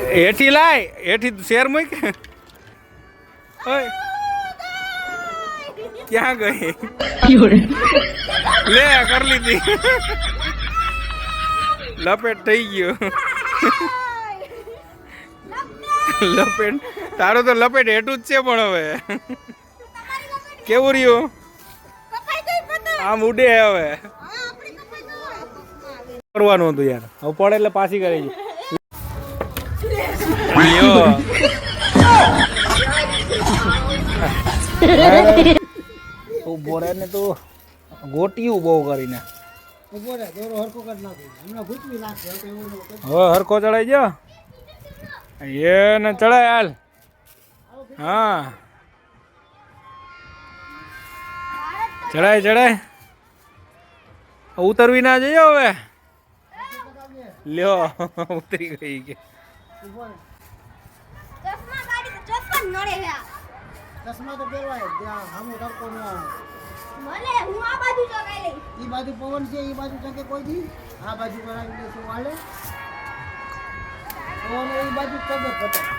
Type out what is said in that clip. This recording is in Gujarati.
હેઠી લાય હેઠી શેર મૂક ઓય ક્યાં ગઈ લે કર લીધી લપેટ થઈ ગયો લપેટ તારો તો લપેટ હેઠું જ છે પણ હવે કેવું રહ્યું આમ ઉડે હવે કરવાનું હતું યાર હવે પડે એટલે પાછી કરી ઉભો રહે ને તું ગોટિયું બહુ કરીને હવે હરખો ચડાઈ ગયો એને ચડાય હાલ હા ચડાય ઉતરવી ના જઈએ હવે લ્યો ઉતરી ગઈ કે ચશ્મા તો પહેરવાય ત્યાં હમ તડકો ન આવે મને હું આ બાજુ ચગાઈ લઈ ઈ બાજુ પવન છે ઈ બાજુ ચકે કોઈ દી આ બાજુ કરાવી લેશું હાલે પવન ઈ બાજુ ચગે પતા